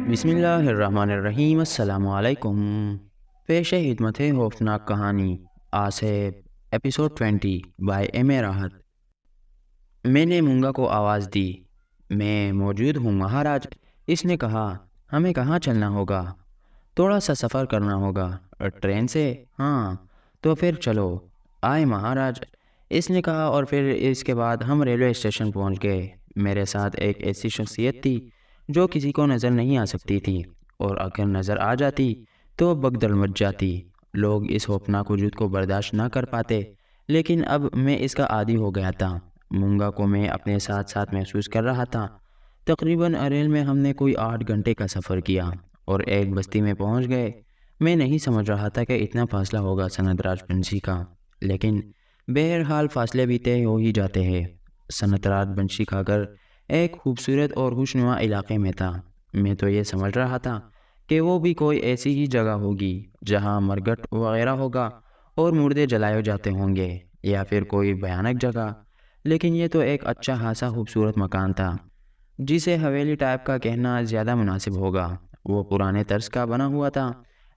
بسم اللہ الرحمن الرحیم، السلام علیکم۔ پیش خدمت ہے خوفناک کہانی آصف، ایپیسوڈ 20 بائی ایم اے راحت۔ میں نے مونگا کو آواز دی۔ میں موجود ہوں مہاراج، اس نے کہا۔ ہمیں کہاں چلنا ہوگا؟ تھوڑا سا سفر کرنا ہوگا۔ ٹرین سے؟ ہاں، تو پھر چلو۔ آئے مہاراج، اس نے کہا، اور پھر اس کے بعد ہم ریلوے اسٹیشن پہنچ گئے۔ میرے ساتھ ایک ایسی شخصیت تھی جو کسی کو نظر نہیں آ سکتی تھی، اور اگر نظر آ جاتی تو بگدڑ مچ جاتی۔ لوگ اس خوفناک وجود کو برداشت نہ کر پاتے، لیکن اب میں اس کا عادی ہو گیا تھا۔ مونگا کو میں اپنے ساتھ ساتھ محسوس کر رہا تھا۔ تقریباً ریل میں ہم نے کوئی 8 گھنٹے کا سفر کیا اور ایک بستی میں پہنچ گئے۔ میں نہیں سمجھ رہا تھا کہ اتنا فاصلہ ہوگا سنت راج بنشی کا، لیکن بہرحال فاصلے بھی طے ہو ہی جاتے ہیں۔ سنت راج بنشی کا گھر ایک خوبصورت اور خوشنما علاقے میں تھا۔ میں تو یہ سمجھ رہا تھا کہ وہ بھی کوئی ایسی ہی جگہ ہوگی جہاں مرگٹ وغیرہ ہوگا اور مردے جلائے جاتے ہوں گے، یا پھر کوئی بھیانک جگہ، لیکن یہ تو ایک اچھا خاصا خوبصورت مکان تھا، جسے حویلی ٹائپ کا کہنا زیادہ مناسب ہوگا۔ وہ پرانے طرز کا بنا ہوا تھا،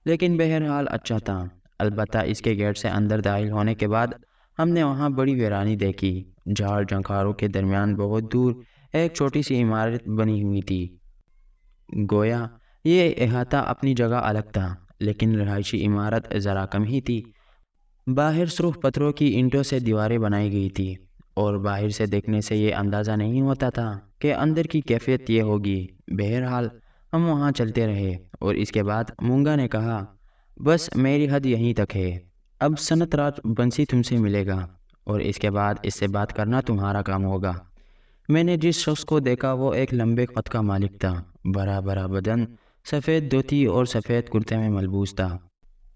لیکن بہرحال اچھا تھا۔ البتہ اس کے گیٹ سے اندر داخل ہونے کے بعد ہم نے وہاں بڑی ویرانی دیکھی۔ جھاڑ جھنکاروں کے درمیان بہت دور ایک چھوٹی سی عمارت بنی ہوئی تھی۔ گویا یہ احاطہ اپنی جگہ الگ تھا، لیکن رہائشی عمارت ذرا کم ہی تھی۔ باہر سرخ پتھروں کی اینٹوں سے دیواریں بنائی گئی تھی، اور باہر سے دیکھنے سے یہ اندازہ نہیں ہوتا تھا کہ اندر کی کیفیت یہ ہوگی۔ بہرحال ہم وہاں چلتے رہے، اور اس کے بعد مونگا نے کہا، بس میری حد یہیں تک ہے، اب سنت راج بنسی تم سے ملے گا، اور اس کے بعد اس سے بات کرنا تمہارا کام ہوگا۔ میں نے جس شخص کو دیکھا وہ ایک لمبے قد کا مالک تھا۔ بھرا بھرا بدن، سفید دھوتی اور سفید کرتے میں ملبوس تھا۔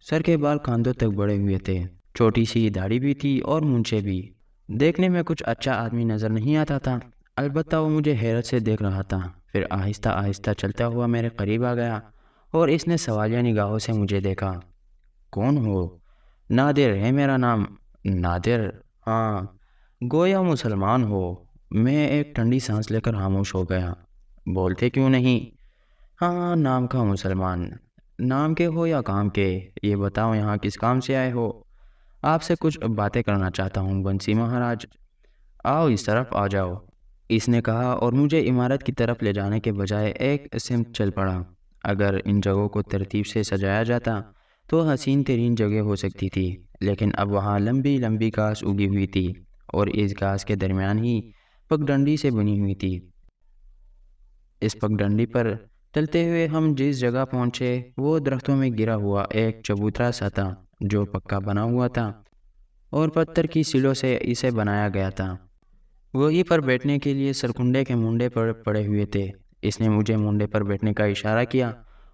سر کے بال کاندھوں تک بڑے ہوئے تھے، چھوٹی سی داڑھی بھی تھی اور مونچھیں بھی۔ دیکھنے میں کچھ اچھا آدمی نظر نہیں آتا تھا، البتہ وہ مجھے حیرت سے دیکھ رہا تھا۔ پھر آہستہ آہستہ چلتا ہوا میرے قریب آ گیا، اور اس نے سوالیہ نگاہوں سے مجھے دیکھا۔ کون ہو؟ نادر ہے میرا نام۔ نادر؟ ہاں۔ گویا مسلمان ہو؟ میں ایک ٹھنڈی سانس لے کر خاموش ہو گیا۔ بولتے کیوں نہیں؟ ہاں، نام کا مسلمان۔ نام کے ہو یا کام کے؟ یہ بتاؤ یہاں کس کام سے آئے ہو؟ آپ سے کچھ باتیں کرنا چاہتا ہوں بنسی مہاراج۔ آؤ اس طرف آ جاؤ، اس نے کہا، اور مجھے عمارت کی طرف لے جانے کے بجائے ایک سمت چل پڑا۔ اگر ان جگہوں کو ترتیب سے سجایا جاتا تو حسین ترین جگہ ہو سکتی تھی، لیکن اب وہاں لمبی لمبی گھاس اگی ہوئی تھی، اور اس گھاس کے درمیان ہی پگڈنڈی سے بنی ہوئی تھی۔ اس پگڈنڈی پر چلتے ہوئے ہم جس جگہ پہنچے وہ درختوں میں گرا ہوا ایک چبوترا سا تھا، جو پکا بنا ہوا تھا اور پتھر کی سیڑھوں سے اسے بنایا گیا تھا۔ وہیں پر بیٹھنے کے لیے سرکنڈے کے منڈے پر پڑے ہوئے تھے۔ اس نے مجھے منڈے پر بیٹھنے کا اشارہ کیا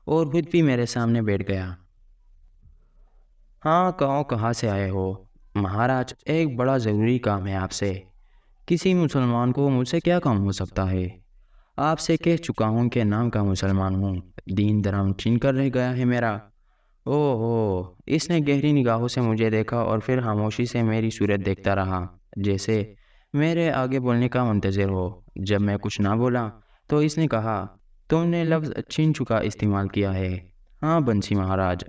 اور خود بھی میرے سامنے بیٹھ گیا۔ ہاں کہو، کہاں سے آئے ہو؟ مہاراج، ایک بڑا ضروری کام ہے آپ سے۔ کسی مسلمان کو مجھ سے کیا کام ہو سکتا ہے؟ آپ سے کہہ چکا ہوں کہ نام کا مسلمان ہوں، دین دھرم چھین کر رہ گیا ہے میرا۔ اوہ، اس نے گہری نگاہوں سے مجھے دیکھا اور پھر خاموشی سے میری صورت دیکھتا رہا، جیسے میرے آگے بولنے کا منتظر ہو۔ جب میں کچھ نہ بولا تو اس نے کہا، تم نے لفظ چھین چکا استعمال کیا ہے۔ ہاں بنسی مہاراج۔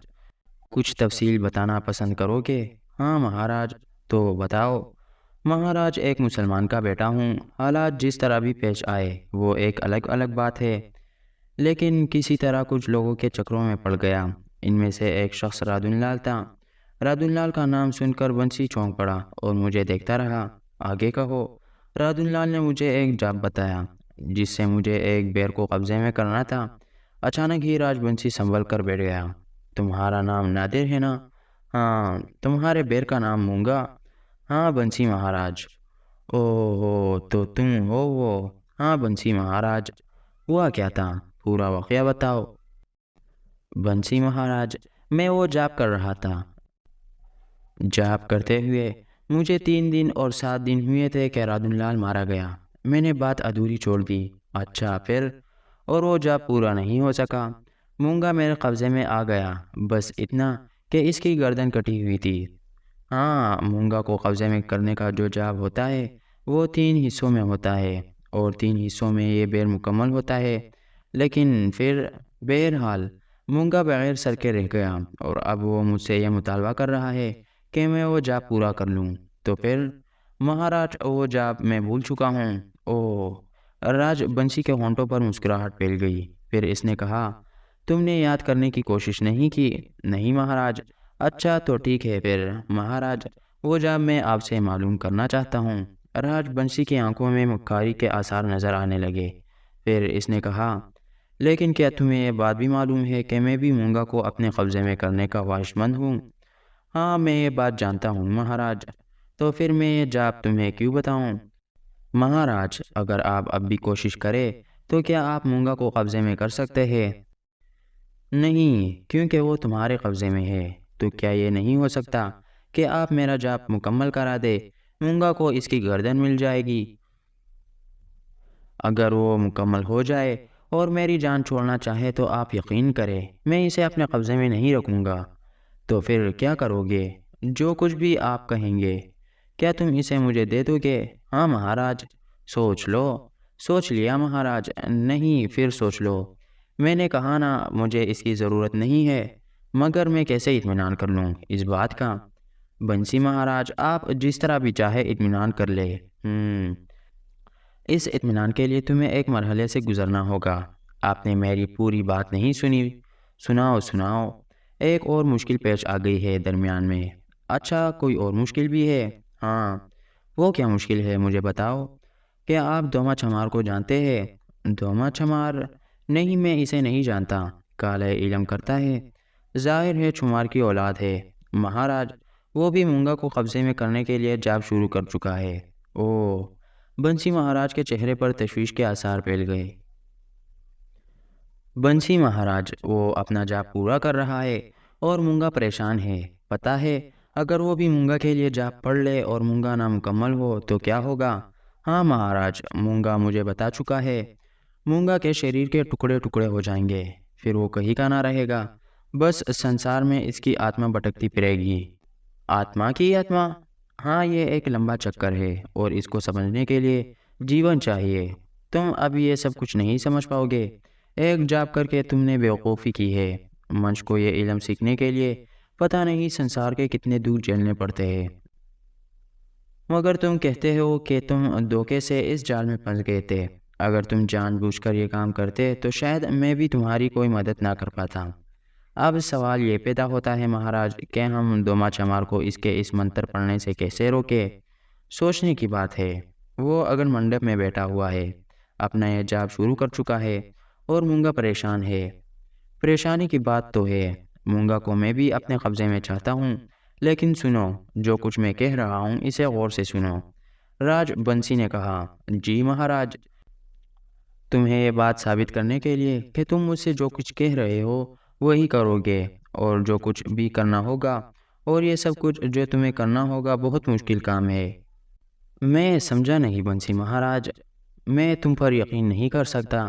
کچھ تفصیل بتانا پسند کرو گے؟ ہاں مہاراج۔ تو بتاؤ۔ مہاراج، ایک مسلمان کا بیٹا ہوں، حالات جس طرح بھی پیش آئے وہ ایک الگ بات ہے، لیکن کسی طرح کچھ لوگوں کے چکروں میں پڑ گیا۔ ان میں سے ایک شخص رادن لال تھا۔ رادن لال کا نام سن کر بنسی چونک پڑا اور مجھے دیکھتا رہا۔ آگے کہو۔ رادن لال نے مجھے ایک جاب بتایا جس سے مجھے ایک بیر کو قبضے میں کرنا تھا۔ اچانک ہی راج بنسی سنبھل کر بیٹھ گیا۔ تمہارا نام نادر ہے نا؟ ہاں۔ تمہارے بیر کا نام مونگا؟ ہاں بنسی مہاراج۔ اوہ، تو تم ہو وہ؟ ہاں بنسی مہاراج۔ ہوا کیا تھا؟ پورا واقعہ بتاؤ۔ بنسی مہاراج، میں وہ جاب کر رہا تھا۔ جاب کرتے ہوئے مجھے 3 دن اور 7 دن ہوئے تھے کہ رادن لال مارا گیا۔ میں نے بات ادھوری چھوڑ دی۔ اچھا پھر؟ اور وہ جاب پورا نہیں ہو سکا۔ مونگا میرے قبضے میں آ گیا، بس اتنا کہ اس کی گردن کٹی ہوئی تھی۔ ہاں، مونگا کو قبضے میں کرنے کا جو جاب ہوتا ہے وہ 3 حصوں میں ہوتا ہے، اور 3 حصوں میں یہ بیر مکمل ہوتا ہے، لیکن پھر بہرحال مونگا بغیر سر کے رہ گیا اور اب وہ مجھ سے یہ مطالبہ کر رہا ہے کہ میں وہ جاب پورا کر لوں، تو پھر مہاراج وہ جاب میں بھول چکا ہوں۔ اوہ، راج بنسی کے ہونٹوں پر مسکراہٹ پھیل گئی۔ پھر اس نے کہا، تم نے یاد کرنے کی کوشش نہیں کی؟ نہیں مہاراج۔ اچھا تو ٹھیک ہے پھر مہاراج، وہ جاب میں آپ سے معلوم کرنا چاہتا ہوں۔ راج بنسی کی آنکھوں میں مکاری کے آثار نظر آنے لگے۔ پھر اس نے کہا، لیکن کیا تمہیں یہ بات بھی معلوم ہے کہ میں بھی مونگا کو اپنے قبضے میں کرنے کا خواہشمند ہوں؟ ہاں میں یہ بات جانتا ہوں مہاراج۔ تو پھر میں یہ جاب تمہیں کیوں بتاؤں؟ مہاراج، اگر آپ اب بھی کوشش کریں تو کیا آپ مونگا کو قبضے میں کر سکتے ہیں؟ نہیں، کیونکہ وہ تمہارے قبضے میں ہے۔ تو کیا یہ نہیں ہو سکتا کہ آپ میرا جاب مکمل کرا دے؟ مونگا کو اس کی گردن مل جائے گی۔ اگر وہ مکمل ہو جائے اور میری جان چھوڑنا چاہے تو آپ یقین کریں میں اسے اپنے قبضے میں نہیں رکھوں گا۔ تو پھر کیا کرو گے؟ جو کچھ بھی آپ کہیں گے۔ کیا تم اسے مجھے دے دو گے؟ ہاں مہاراج۔ سوچ لو۔ سوچ لیا مہاراج۔ نہیں، پھر سوچ لو۔ میں نے کہا نا مجھے اس کی ضرورت نہیں ہے، مگر میں کیسے اطمینان کر لوں اس بات کا؟ بنسی مہاراج، آپ جس طرح بھی چاہے اطمینان کر لے۔ اس اطمینان کے لیے تمہیں ایک مرحلے سے گزرنا ہوگا۔ آپ نے میری پوری بات نہیں سنی۔ سناؤ۔ ایک اور مشکل پیش آ گئی ہے درمیان میں۔ اچھا، کوئی اور مشکل بھی ہے؟ ہاں۔ وہ کیا مشکل ہے مجھے بتاؤ۔ کیا آپ دوما چمار کو جانتے ہیں؟ دوما چمار؟ نہیں، میں اسے نہیں جانتا۔ کالے علم کرتا ہے؟ ظاہر ہے چمار کی اولاد ہے مہاراج۔ وہ بھی مونگا کو قبضے میں کرنے کے لیے جاب شروع کر چکا ہے۔ اوہ، بنسی مہاراج کے چہرے پر تشویش کے آثار پھیل گئے۔ بنسی مہاراج، وہ اپنا جاب پورا کر رہا ہے اور مونگا پریشان ہے، پتہ ہے؟ اگر وہ بھی مونگا کے لیے جاب پڑھ لے اور مونگا نامکمل ہو تو کیا ہوگا؟ ہاں مہاراج، مونگا مجھے بتا چکا ہے۔ مونگا کے شریر کے ٹکڑے ٹکڑے ہو جائیں گے، پھر وہ کہیں کا نہ رہے گا، بس سنسار میں اس کی آتما بھٹکتی پھرے گی۔ آتما کی آتما؟ ہاں، یہ ایک لمبا چکر ہے اور اس کو سمجھنے کے لیے جیون چاہیے۔ تم اب یہ سب کچھ نہیں سمجھ پاؤ گے۔ ایک جاب کر کے تم نے بیوقوفی کی ہے۔ منش کو یہ علم سیکھنے کے لیے پتہ نہیں سنسار کے کتنے دور جھیلنے پڑتے ہیں، مگر تم کہتے ہو کہ تم دھوکے سے اس جال میں پھنس گئے تھے۔ اگر تم جان بوجھ کر یہ کام کرتے تو شاید میں بھی تمہاری کوئی مدد نہ کر پاتا۔ اب سوال یہ پیدا ہوتا ہے مہاراج کہ ہم دوما چمار کو اس کے اس منتر پڑھنے سے کیسے روکے؟ سوچنے کی بات ہے۔ وہ اگن منڈپ میں بیٹھا ہوا ہے، اپنا یہ جاب شروع کر چکا ہے اور مونگا پریشان ہے۔ پریشانی کی بات تو ہے، مونگا کو میں بھی اپنے قبضے میں چاہتا ہوں، لیکن سنو، جو کچھ میں کہہ رہا ہوں اسے غور سے سنو۔ راج بنسی نے کہا، جی مہاراج۔ تمہیں یہ بات ثابت کرنے کے لیے کہ تم مجھ سے جو کچھ کہہ رہے ہو وہی کرو گے، اور جو کچھ بھی کرنا ہوگا، اور یہ سب کچھ جو تمہیں کرنا ہوگا بہت مشکل کام ہے۔ میں سمجھا نہیں بنسی مہاراج۔ میں تم پر یقین نہیں کر سکتا۔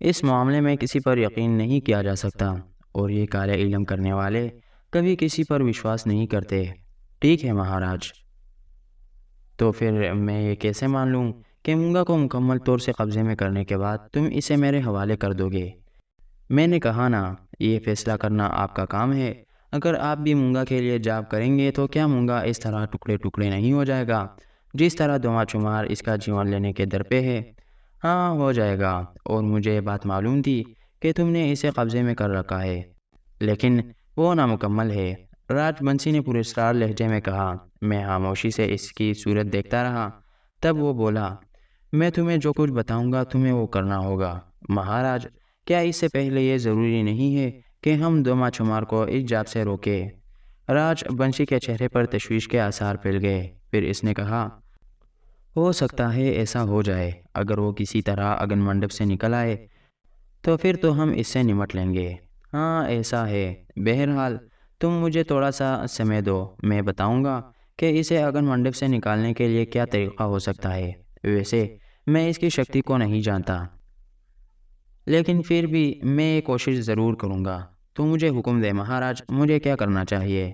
اس معاملے میں کسی پر یقین نہیں کیا جا سکتا، اور یہ کالے علم کرنے والے کبھی کسی پر وشواس نہیں کرتے۔ ٹھیک ہے مہاراج۔ تو پھر میں یہ کیسے مان لوں کہ مونگا کو مکمل طور سے قبضے میں کرنے کے بعد تم اسے میرے حوالے کر دو گے؟ میں نے کہا نا، یہ فیصلہ کرنا آپ کا کام ہے۔ اگر آپ بھی مونگا کے لیے جاب کریں گے تو کیا مونگا اس طرح ٹکڑے ٹکڑے نہیں ہو جائے گا جس طرح دوما چمار اس کا جیون لینے کے در پہ ہے؟ ہاں ہو جائے گا، اور مجھے یہ بات معلوم تھی کہ تم نے اسے قبضے میں کر رکھا ہے، لیکن وہ نامکمل ہے۔ راج بنسی نے پراسرار لہجے میں کہا۔ میں خاموشی سے اس کی صورت دیکھتا رہا، تب وہ بولا، میں تمہیں جو کچھ بتاؤں گا تمہیں وہ کرنا ہوگا۔ مہاراج، کیا اس سے پہلے یہ ضروری نہیں ہے کہ ہم دوما چمار کو اس جاب سے روکے؟ راج بنسی کے چہرے پر تشویش کے آثار پھیل گئے۔ پھر اس نے کہا، ہو سکتا ہے ایسا ہو جائے۔ اگر وہ کسی طرح اگن منڈپ سے نکل آئے تو پھر تو ہم اس سے نمٹ لیں گے۔ ہاں ایسا ہے۔ بہرحال تم مجھے تھوڑا سا سمے دو، میں بتاؤں گا کہ اسے اگن منڈپ سے نکالنے کے لیے کیا طریقہ ہو سکتا ہے۔ ویسے میں اس کی شکتی کو نہیں جانتا، لیکن پھر بھی میں یہ کوشش ضرور کروں گا۔ تو مجھے حکم دے مہاراج، مجھے کیا کرنا چاہیے؟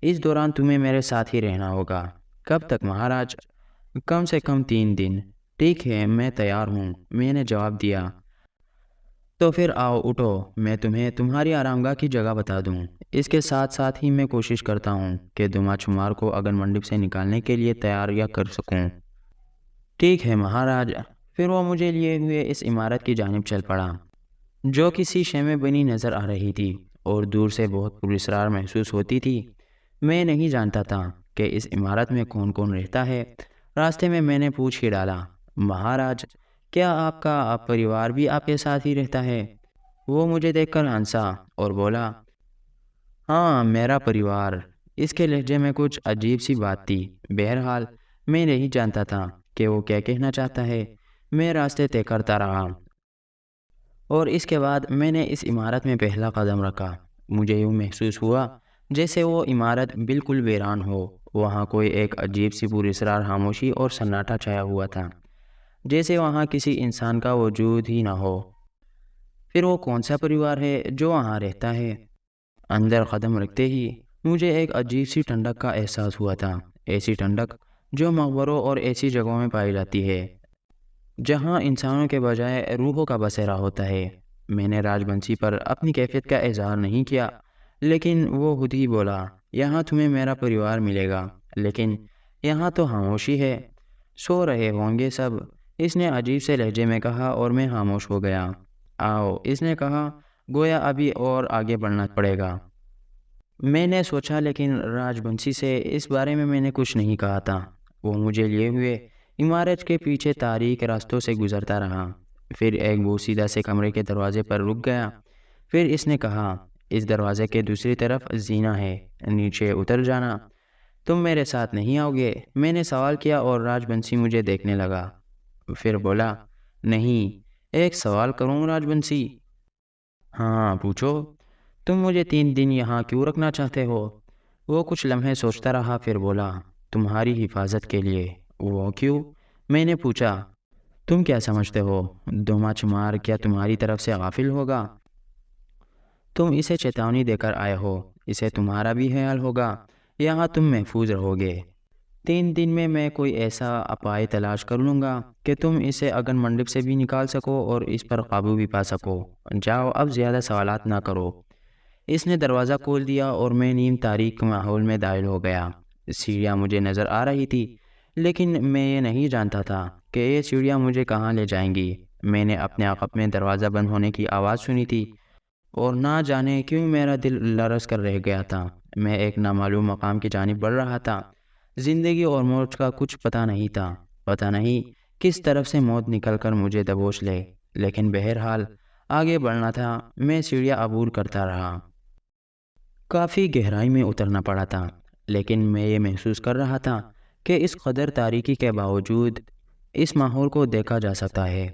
اس دوران تمہیں میرے ساتھ ہی رہنا ہوگا۔ کب تک مہاراج؟ کم سے کم 3 دن۔ ٹھیک ہے، میں تیار ہوں، میں نے جواب دیا۔ تو پھر آؤ اٹھو، میں تمہیں تمہاری آرام گاہ کی جگہ بتا دوں۔ اس کے ساتھ ساتھ ہی میں کوشش کرتا ہوں کہ دما شمار کو اگن منڈپ سے نکالنے کے لیے تیار یا کر سکوں۔ ٹھیک ہے مہاراج۔ پھر وہ مجھے لیے ہوئے اس عمارت کی جانب چل پڑا، جو کسی شے میں بنی نظر آ رہی تھی اور دور سے بہت پراسرار محسوس ہوتی تھی۔ میں نہیں جانتا تھا کہ اس عمارت میں کون کون رہتا ہے۔ راستے میں میں نے پوچھ ہی ڈالا، مہاراج کیا آپ کا پریوار بھی آپ کے ساتھ ہی رہتا ہے؟ وہ مجھے دیکھ کر ہنسا اور بولا، ہاں میرا پریوار۔ اس کے لہجے میں کچھ عجیب سی بات تھی۔ بہرحال میں نہیں جانتا تھا کہ وہ کیا کہنا چاہتا ہے۔ میں راستے طے کرتا رہا اور اس کے بعد میں نے اس عمارت میں پہلا قدم رکھا۔ مجھے یوں محسوس ہوا جیسے وہ عمارت بالکل ویران ہو۔ وہاں کوئی ایک عجیب سی پراسرار خاموشی اور سناٹا چھایا ہوا تھا، جیسے وہاں کسی انسان کا وجود ہی نہ ہو۔ پھر وہ کون سا پریوار ہے جو وہاں رہتا ہے؟ اندر قدم رکھتے ہی مجھے ایک عجیب سی ٹھنڈک کا احساس ہوا تھا، ایسی ٹھنڈک جو مقبروں اور ایسی جگہوں میں پائی جاتی ہے جہاں انسانوں کے بجائے روحوں کا بسیرا ہوتا ہے۔ میں نے راج بنسی پر اپنی کیفیت کا اظہار نہیں کیا، لیکن وہ خود ہی بولا، یہاں تمہیں میرا پریوار ملے گا، لیکن یہاں تو خاموشی ہے، سو رہے ہوں گے سب۔ اس نے عجیب سے لہجے میں کہا اور میں خاموش ہو گیا۔ آؤ، اس نے کہا، گویا ابھی اور آگے بڑھنا پڑے گا۔ میں نے سوچا لیکن راج بنسی سے اس بارے میں نے کچھ نہیں کہا تھا۔ وہ مجھے لیے ہوئے عمارت کے پیچھے تاریک راستوں سے گزرتا رہا، پھر ایک بوسیدہ سے کمرے کے دروازے پر رک گیا۔ پھر اس نے کہا، اس دروازے کے دوسری طرف زینہ ہے، نیچے اتر جانا۔ تم میرے ساتھ نہیں آؤ گے؟ میں نے سوال کیا اور راج بنسی مجھے دیکھنے لگا، پھر بولا، نہیں، ایک سوال کروں راج بنسی؟ ہاں پوچھو۔ تم مجھے 3 دن یہاں کیوں رکھنا چاہتے ہو؟ وہ کچھ لمحے سوچتا رہا، پھر بولا، تمہاری حفاظت کے لیے۔ وہ کیوں؟ میں نے پوچھا۔ تم کیا سمجھتے ہو، دوما چمار کیا تمہاری طرف سے غافل ہوگا؟ تم اسے چیتونی دے کر آئے ہو، اسے تمہارا بھی خیال ہوگا، یہاں تم محفوظ رہو گے۔ 3 دن میں میں کوئی ایسا اپائے تلاش کر لوں گا کہ تم اسے اگن منڈپ سے بھی نکال سکو اور اس پر قابو بھی پا سکو۔ جاؤ، اب زیادہ سوالات نہ کرو۔ اس نے دروازہ کھول دیا اور میں نیم تاریک ماحول میں داخل ہو گیا۔ سیڑھیاں مجھے نظر آ رہی تھی، لیکن میں یہ نہیں جانتا تھا کہ یہ سیڑھیاں مجھے کہاں لے جائیں گی۔ میں نے اپنے عقب میں دروازہ بند ہونے کی آواز سنی تھی اور نہ جانے کیوں میرا دل لرز کر رہ گیا تھا۔ میں ایک نامعلوم مقام کی جانب بڑھ رہا تھا۔ زندگی اور موت کا کچھ پتہ نہیں تھا، پتہ نہیں کس طرف سے موت نکل کر مجھے دبوچ لے، لیکن بہرحال آگے بڑھنا تھا۔ میں سیڑھیاں عبور کرتا رہا۔ کافی گہرائی میں اترنا پڑا تھا، لیکن میں یہ محسوس کر رہا تھا کہ اس قدر تاریکی کے باوجود اس ماحول کو دیکھا جا سکتا ہے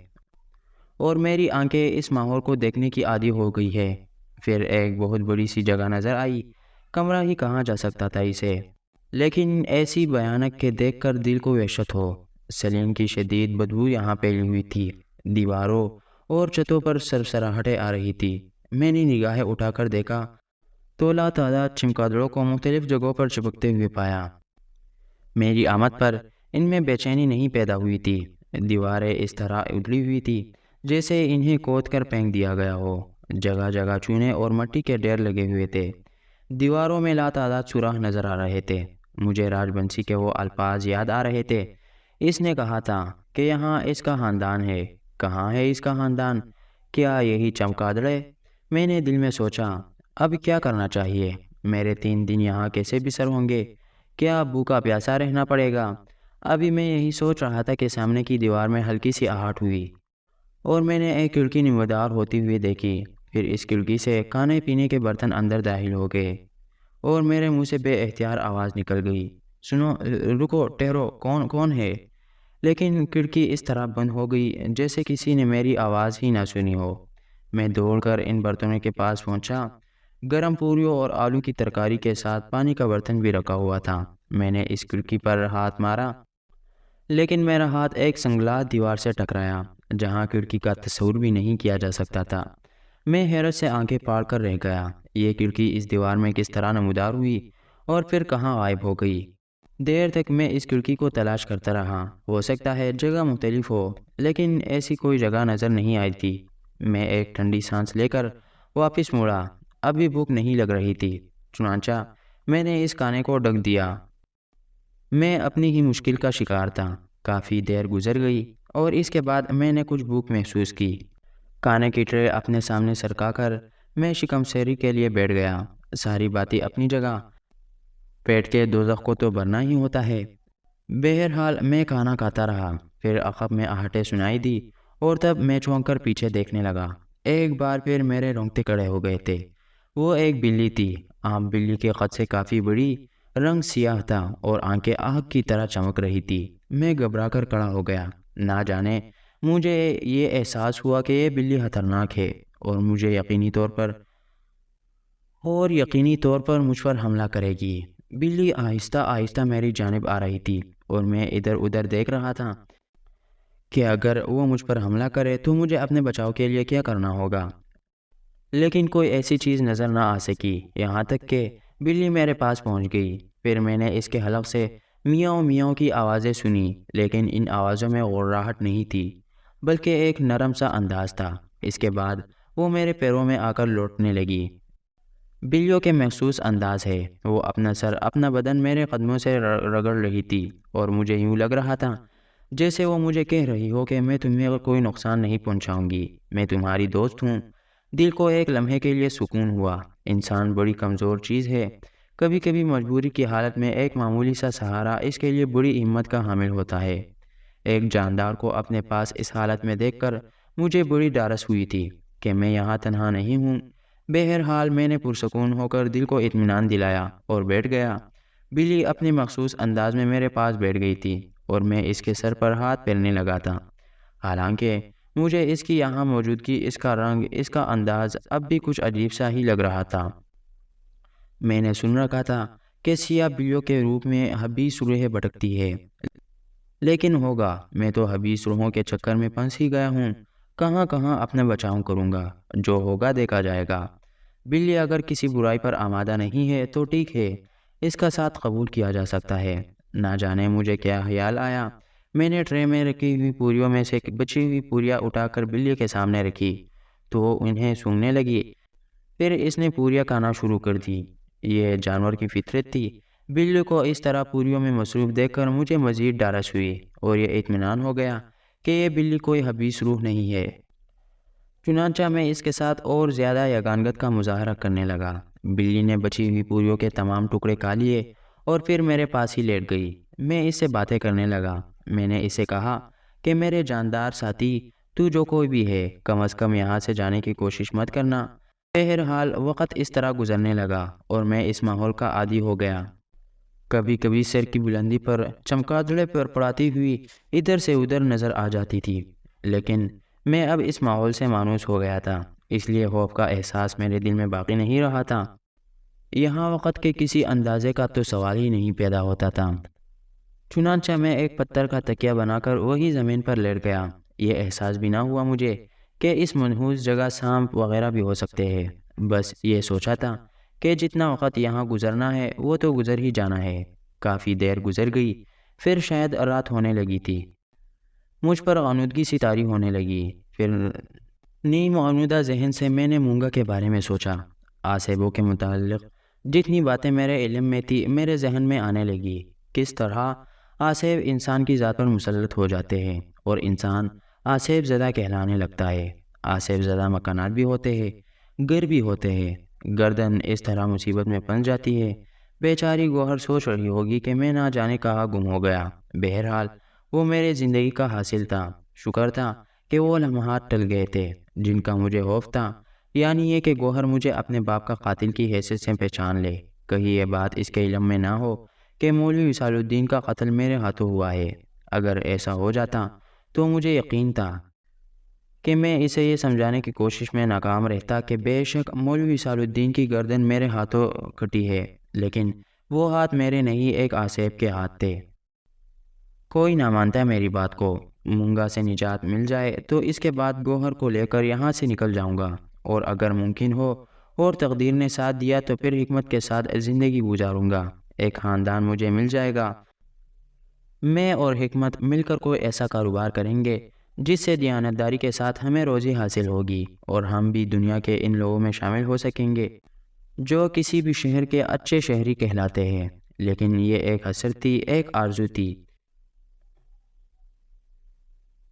اور میری آنکھیں اس ماحول کو دیکھنے کی عادی ہو گئی ہے۔ پھر ایک بہت بڑی سی جگہ نظر آئی، کمرہ ہی کہا جا سکتا تھا اسے، لیکن ایسی بھیانک کہ دیکھ کر دل کو وحشت ہو۔ سلین کی شدید بدبو یہاں پھیلی ہوئی تھی، دیواروں اور چھتوں پر سرسراہٹیں آ رہی تھی۔ میں نے نگاہیں اٹھا کر دیکھا تو لاتعداد چمگادڑوں کو مختلف جگہوں پر چپکتے ہوئے پایا۔ میری آمد پر ان میں بے چینی نہیں پیدا ہوئی تھی۔ دیواریں اس طرح ادھری ہوئی تھی جیسے انہیں کھود کر پھینک دیا گیا ہو۔ جگہ جگہ چونے اور مٹی کے ڈھیر لگے ہوئے تھے۔ دیواروں میں لاتعداد سوراخ نظر آ رہے تھے۔ مجھے راج بنسی کے وہ الفاظ یاد آ رہے تھے۔ اس نے کہا تھا کہ یہاں اس کا خاندان ہے۔ کہاں ہے اس کا خاندان؟ کیا یہی چمگادڑ؟ میں نے دل میں سوچا، اب کیا کرنا چاہیے؟ میرے 3 دن یہاں کیسے بسر ہوں گے؟ کیا بھوکا پیاسا رہنا پڑے گا؟ ابھی میں یہی سوچ رہا تھا کہ سامنے کی دیوار میں ہلکی سی آہٹ ہوئی اور میں نے ایک کھڑکی نمودار ہوتی ہوئی دیکھی۔ پھر اس کھڑکی سے کھانے پینے کے برتن اندر داخل ہو گئے اور میرے منہ سے بے اختیار آواز نکل گئی، سنو، رکو، ٹھہرو، کون ہے؟ لیکن کھڑکی اس طرح بند ہو گئی جیسے کسی نے میری آواز ہی نہ سنی ہو۔ میں دوڑ کر ان برتنوں کے پاس پہنچا۔ گرم پوریوں اور آلو کی ترکاری کے ساتھ پانی کا برتن بھی رکھا ہوا تھا۔ میں نے اس کھڑکی پر ہاتھ مارا، لیکن میرا ہاتھ ایک سنگلاخ دیوار سے ٹکرایا جہاں کھڑکی کا تصور بھی نہیں کیا جا سکتا تھا۔ میں حیرت سے آنکھیں پھاڑ کر رہ گیا۔ یہ کھڑکی اس دیوار میں کس طرح نمودار ہوئی اور پھر کہاں غائب ہو گئی؟ دیر تک میں اس کھڑکی کو تلاش کرتا رہا۔ ہو سکتا ہے جگہ مختلف ہو، لیکن ایسی کوئی جگہ نظر نہیں آئی تھی۔ میں ایک ٹھنڈی سانس لے کر واپس مڑا۔ ابھی بھوک نہیں لگ رہی تھی، چنانچہ میں نے اس کھانے کو ڈھک دیا۔ میں اپنی ہی مشکل کا شکار تھا۔ کافی دیر گزر گئی اور اس کے بعد میں نے کچھ بھوک محسوس کی۔ کھانے کی ٹرے اپنے سامنے سرکا کر میں شکم سیری کے لیے بیٹھ گیا۔ ساری باتیں اپنی جگہ، پیٹ کے دوزخ کو تو بھرنا ہی ہوتا ہے۔ بہرحال میں کھانا کھاتا رہا، پھر عقب میں آہٹیں سنائی دی اور تب میں چونک کر پیچھے دیکھنے لگا۔ ایک بار پھر میرے رونگٹے کھڑے ہو گئے تھے۔ وہ ایک بلی تھی، عام بلی کے قد سے کافی بڑی، رنگ سیاہ تھا اور آنکھیں آگ کی طرح چمک رہی تھی۔ میں گھبرا کر کھڑا ہو گیا۔ نہ جانے مجھے یہ احساس ہوا کہ یہ بلی خطرناک ہے اور مجھے یقینی طور پر مجھ پر حملہ کرے گی۔ بلی آہستہ آہستہ میری جانب آ رہی تھی اور میں ادھر ادھر دیکھ رہا تھا کہ اگر وہ مجھ پر حملہ کرے تو مجھے اپنے بچاؤ کے لیے کیا کرنا ہوگا۔ لیکن کوئی ایسی چیز نظر نہ آ سکی، یہاں تک کہ بلی میرے پاس پہنچ گئی۔ پھر میں نے اس کے حلق سے میاؤں میاؤں کی آوازیں سنی، لیکن ان آوازوں میں غراہٹ نہیں تھی بلکہ ایک نرم سا انداز تھا۔ اس کے بعد وہ میرے پیروں میں آ کر لوٹنے لگی۔ بلیوں کے مخصوص انداز ہے، وہ اپنا سر، اپنا بدن میرے قدموں سے رگڑ رہی تھی اور مجھے یوں لگ رہا تھا جیسے وہ مجھے کہہ رہی ہو کہ میں تمہیں کوئی نقصان نہیں پہنچاؤں گی، میں تمہاری دوست ہوں۔ دل کو ایک لمحے کے لیے سکون ہوا۔ انسان بڑی کمزور چیز ہے، کبھی کبھی مجبوری کی حالت میں ایک معمولی سا سہارا اس کے لیے بڑی ہمت کا حامل ہوتا ہے۔ ایک جاندار کو اپنے پاس اس حالت میں دیکھ کر مجھے بڑی ڈھارس ہوئی تھی کہ میں یہاں تنہا نہیں ہوں۔ بہرحال میں نے پرسکون ہو کر دل کو اطمینان دلایا اور بیٹھ گیا۔ بلی اپنے مخصوص انداز میں میرے پاس بیٹھ گئی تھی اور میں اس کے سر پر ہاتھ پھیرنے لگا تھا۔ حالانکہ مجھے اس کی یہاں موجودگی، اس کا رنگ، اس کا انداز اب بھی کچھ عجیب سا ہی لگ رہا تھا۔ میں نے سن رکھا تھا کہ سیاہ بلیوں کے روپ میں حبیس روحیں بھٹکتی ہے، لیکن ہوگا، میں تو حبیس روحوں کے چکر میں پھنس ہی گیا ہوں۔ کہاں کہاں اپنا بچاؤ کروں گا، جو ہوگا دیکھا جائے گا۔ بلی اگر کسی برائی پر آمادہ نہیں ہے تو ٹھیک ہے، اس کا ساتھ قبول کیا جا سکتا ہے۔ نہ جانے مجھے کیا خیال آیا، میں نے ٹرے میں رکھی ہوئی پوریوں میں سے بچی ہوئی پوریاں اٹھا کر بلی کے سامنے رکھی تو وہ انہیں سونگھنے لگی۔ پھر اس نے پوریاں کھانا شروع کر دی۔ یہ جانور کی فطرت تھی۔ بلی کو اس طرح پوریوں میں مصروف دیکھ کر مجھے مزید ڈھارس ہوئی اور یہ اطمینان ہو گیا کہ یہ بلی کوئی حبیس روح نہیں ہے۔ چنانچہ میں اس کے ساتھ اور زیادہ یگانگت کا مظاہرہ کرنے لگا۔ بلی نے بچی ہوئی پوریوں کے تمام ٹکڑے کھا لیے اور پھر میرے پاس ہی لیٹ گئی۔ میں اس سے باتیں کرنے لگا۔ میں نے اسے کہا کہ میرے جاندار ساتھی، تو جو کوئی بھی ہے، کم از کم یہاں سے جانے کی کوشش مت کرنا۔ بہرحال وقت اس طرح گزرنے لگا اور میں اس ماحول کا عادی ہو گیا۔ کبھی کبھی سر کی بلندی پر چمگادڑیں پر پڑاتی ہوئی ادھر سے ادھر نظر آ جاتی تھی، لیکن میں اب اس ماحول سے مانوس ہو گیا تھا، اس لیے خوف کا احساس میرے دل میں باقی نہیں رہا تھا۔ یہاں وقت کے کسی اندازے کا تو سوال ہی نہیں پیدا ہوتا تھا۔ چنانچہ میں ایک پتھر کا تکیہ بنا کر وہی زمین پر لیٹ گیا۔ یہ احساس بھی نہ ہوا مجھے کہ اس منحوس جگہ سانپ وغیرہ بھی ہو سکتے ہیں۔ بس یہ سوچا تھا کہ جتنا وقت یہاں گزرنا ہے وہ تو گزر ہی جانا ہے۔ کافی دیر گزر گئی، پھر شاید رات ہونے لگی تھی۔ مجھ پر غنودگی سی طاری ہونے لگی۔ پھر نیم غنودہ ذہن سے میں نے مونگا کے بارے میں سوچا۔ آسیبوں کے متعلق جتنی باتیں میرے علم میں تھی میرے ذہن میں آنے لگی۔ کس طرح آسیب انسان کی ذات پر مسلط ہو جاتے ہیں اور انسان آسیب زدہ کہلانے لگتا ہے۔ آسیب زدہ مکانات بھی ہوتے ہیں، گھر بھی ہوتے ہیں۔ گردن اس طرح مصیبت میں پھنس جاتی ہے۔ بیچاری گوہر سوچ رہی ہوگی کہ میں نہ جانے کہاں گم ہو گیا۔ بہرحال وہ میرے زندگی کا حاصل تھا۔ شکر تھا کہ وہ لمحات ٹل گئے تھے جن کا مجھے خوف تھا، یعنی یہ کہ گوہر مجھے اپنے باپ کا قاتل کی حیثیت سے پہچان لے۔ کہیں یہ بات اس کے علم میں نہ ہو کہ مولوی وصال الدین کا قتل میرے ہاتھوں ہوا ہے۔ اگر ایسا ہو جاتا تو مجھے یقین تھا کہ میں اسے یہ سمجھانے کی کوشش میں ناکام رہتا کہ بے شک مولوی وصال الدین کی گردن میرے ہاتھوں کٹی ہے، لیکن وہ ہاتھ میرے نہیں، ایک آسیب کے ہاتھ تھے۔ کوئی نہ مانتا میری بات کو۔ مونگا سے نجات مل جائے تو اس کے بعد گوہر کو لے کر یہاں سے نکل جاؤں گا، اور اگر ممکن ہو اور تقدیر نے ساتھ دیا تو پھر حکمت کے ساتھ زندگی گزاروں گا۔ ایک خاندان مجھے مل جائے گا۔ میں اور حکمت مل کر کوئی ایسا کاروبار کریں گے جس سے دیانتداری کے ساتھ ہمیں روزی حاصل ہوگی اور ہم بھی دنیا کے ان لوگوں میں شامل ہو سکیں گے جو کسی بھی شہر کے اچھے شہری کہلاتے ہیں۔ لیکن یہ ایک حسرت تھی، ایک آرزو تھی۔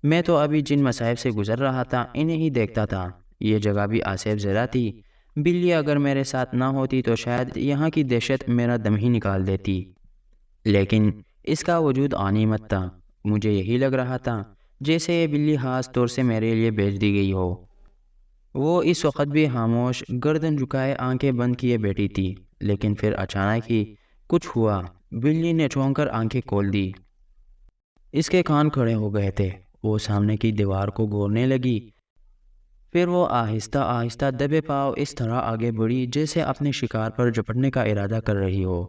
میں تو ابھی جن مصائب سے گزر رہا تھا انہیں ہی دیکھتا تھا۔ یہ جگہ بھی آصف زدہ تھی۔ بلی اگر میرے ساتھ نہ ہوتی تو شاید یہاں کی دہشت میرا دم ہی نکال دیتی، لیکن اس کا وجود غنیمت تھا۔ مجھے یہی لگ رہا تھا جیسے یہ بلی خاص طور سے میرے لیے بھیج دی گئی ہو۔ وہ اس وقت بھی خاموش، گردن جھکائے، آنکھیں بند کیے بیٹھی تھی۔ لیکن پھر اچانک ہی کچھ ہوا۔ بلی نے چونک کر آنکھیں کھول دی۔ اس کے کان کھڑے ہو گئے تھے۔ وہ سامنے کی دیوار کو گھورنے لگی۔ پھر وہ آہستہ آہستہ دبے پاؤں اس طرح آگے بڑھی جیسے اپنے شکار پر جھپٹنے کا ارادہ کر رہی ہو۔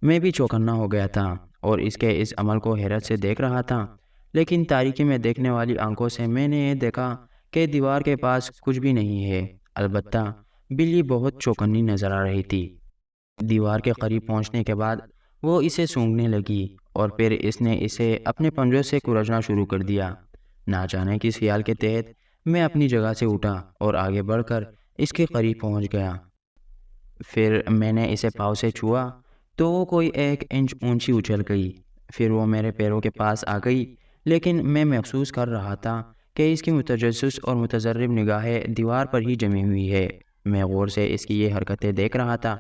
میں بھی چوکنا ہو گیا تھا اور اس کے اس عمل کو حیرت سے دیکھ رہا تھا، لیکن تاریکی میں دیکھنے والی آنکھوں سے میں نے یہ دیکھا کہ دیوار کے پاس کچھ بھی نہیں ہے۔ البتہ بلی بہت چوکنی نظر آ رہی تھی۔ دیوار کے قریب پہنچنے کے بعد وہ اسے سونگھنے لگی اور پھر اس نے اسے اپنے پنجوں سے کچلنا شروع کر دیا۔ نہ جانے کس خیال کے تحت میں اپنی جگہ سے اٹھا اور آگے بڑھ کر اس کے قریب پہنچ گیا۔ پھر میں نے اسے پاؤں سے چھوا تو وہ کوئی 1 انچ اونچی اچھل گئی۔ پھر وہ میرے پیروں کے پاس آ گئی، لیکن میں محسوس کر رہا تھا کہ اس کی متجسس اور متضرب نگاہیں دیوار پر ہی جمی ہوئی ہے۔ میں غور سے اس کی یہ حرکتیں دیکھ رہا تھا،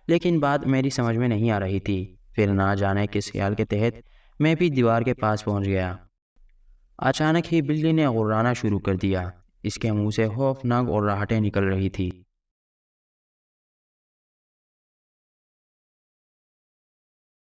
لیکن بات میری سمجھ میں نہیں آ رہی تھی۔ پھر نہ جانے کس خیال کے تحت میں بھی دیوار کے پاس پہنچ گیا۔ اچانک ہی بلی نے غرانا شروع کر دیا۔ اس کے منہ سے خوفناک اور راہٹیں نکل رہی تھی۔